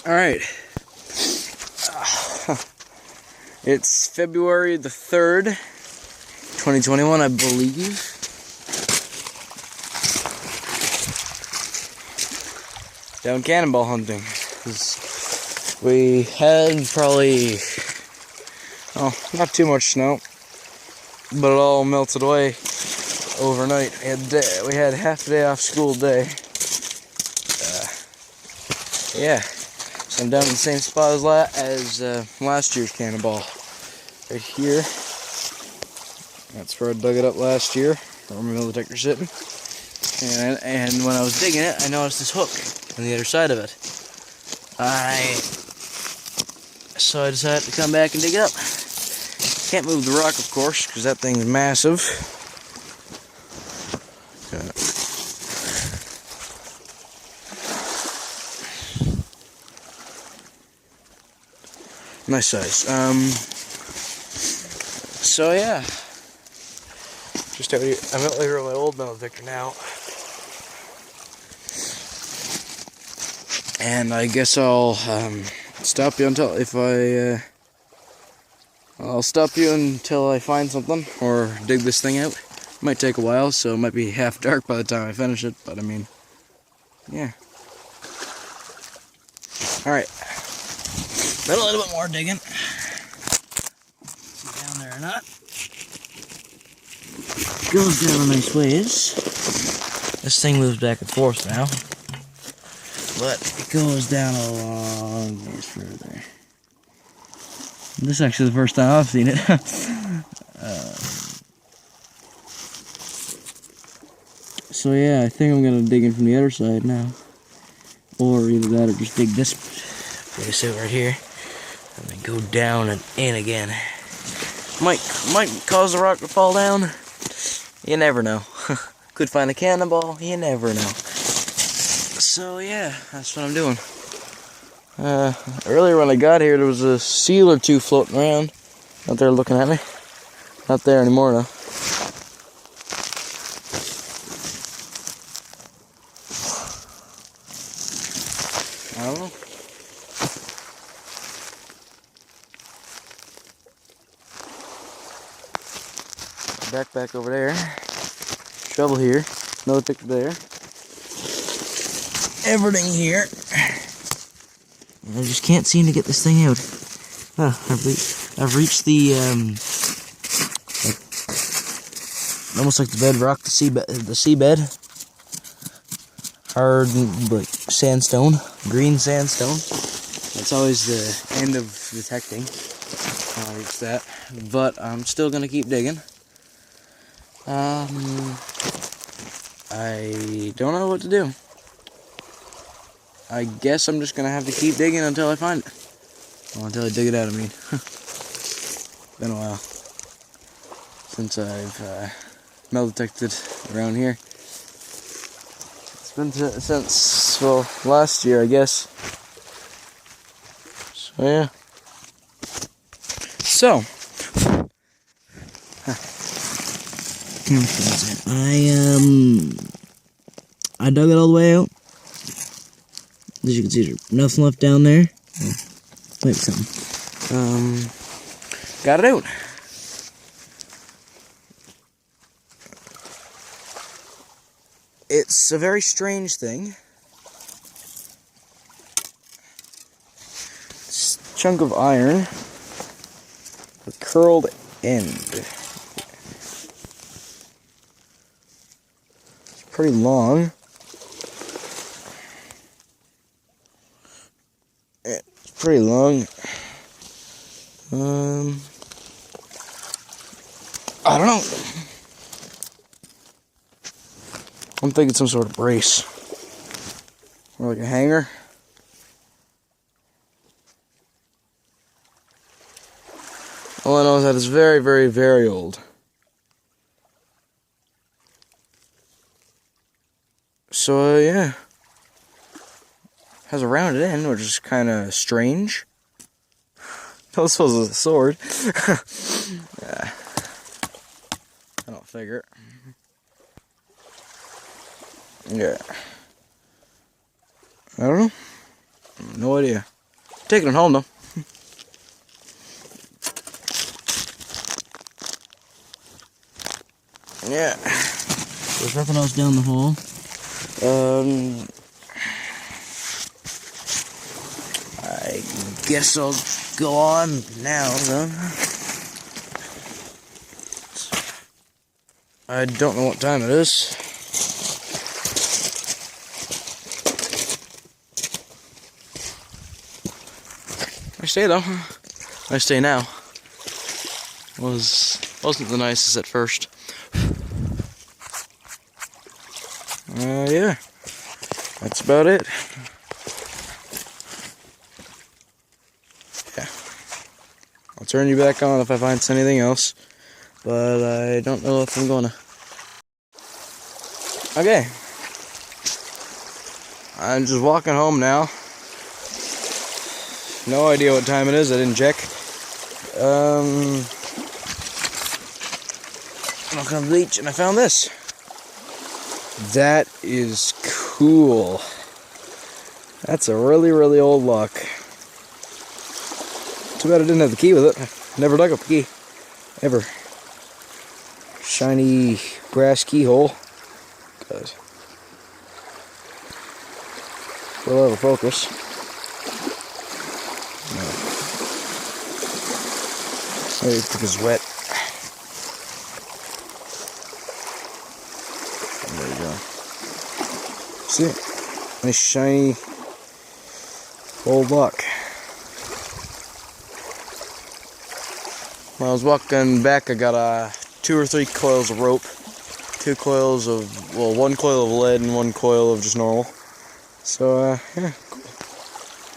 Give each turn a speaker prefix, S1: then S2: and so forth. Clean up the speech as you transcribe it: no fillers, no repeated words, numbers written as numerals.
S1: Alright. It's February the 3rd, 2021, I believe. Down cannonball hunting. We had probably, not too much snow, but it all melted away overnight. We had half a day off school day. Yeah, so I'm down in the same spot as last year's cannonball. Right here. That's where I dug it up last year, where my metal detector's sitting. And when I was digging it, I noticed this hook on the other side of it. So I decided to come back and dig it up. Can't move the rock, of course, because that thing's massive. Nice size. So yeah, just out here. I'm out here with my old metal detector now, and I guess I'll stop you until I'll stop you until I find something or dig this thing out. It might take a while, so it might be half dark by the time I finish it. But I mean, yeah. All right. Got a little bit more digging. See down there or not? Goes down a nice ways. This thing moves back and forth now, but it goes down a long ways further. This is actually the first time I've seen it. So yeah, I think I'm gonna dig in from the other side now, or either that or just dig this place out right here. And then go down and in again. Might cause the rock to fall down. You never know. Could find a cannonball. You never know. So yeah, that's what I'm doing. Earlier when I got here, there was a seal or two floating around out there looking at me. Not there anymore though. I don't know. Backpack over there, shovel here, another picture there, everything here. And I just can't seem to get this thing out. Oh, I've reached the almost like the bedrock, the seabed, hard like sandstone, green sandstone. That's always the end of detecting. I'll reach that, but I'm still gonna keep digging. I don't know what to do. I guess I'm just gonna have to keep digging until I find it. Well, until I dig it out, I mean. Been a while since I've metal detected around here. It's been since, well, last year, I guess. So, yeah. So. I dug it all the way out. As you can see, there's nothing left down there. Maybe something. Got it out. It's a very strange thing. It's a chunk of iron with a curled end. Pretty long. It's pretty long. I don't know. I'm thinking some sort of brace. Or like a hanger. All I know is that it's very, very, very old. So, yeah. Has a rounded end, which is kind of strange. I suppose it's a sword. I don't figure. Yeah. I don't know. No idea. taking it home though. Yeah. There's nothing else down the hole. I guess I'll go on now then. I don't know what time it is. Nice day though. Nice day now. Wasn't the nicest at first. Yeah. That's about it. Yeah. I'll turn you back on if I find anything else. But I don't know if I'm gonna. Okay. I'm just walking home now. No idea what time it is, I didn't check. I'm walking on the beach and I found this. That is cool. That's a really, really old lock. Too bad I didn't have the key with it. I never dug up the key. Ever. Shiny brass keyhole. Guys. Still out of focus. No. Maybe because it's wet. There you go. See it? Nice shiny old lock. When I was walking back, I got 2 or 3 coils of rope. 2 coils of, well, 1 coil of lead and 1 coil of just normal. So, yeah.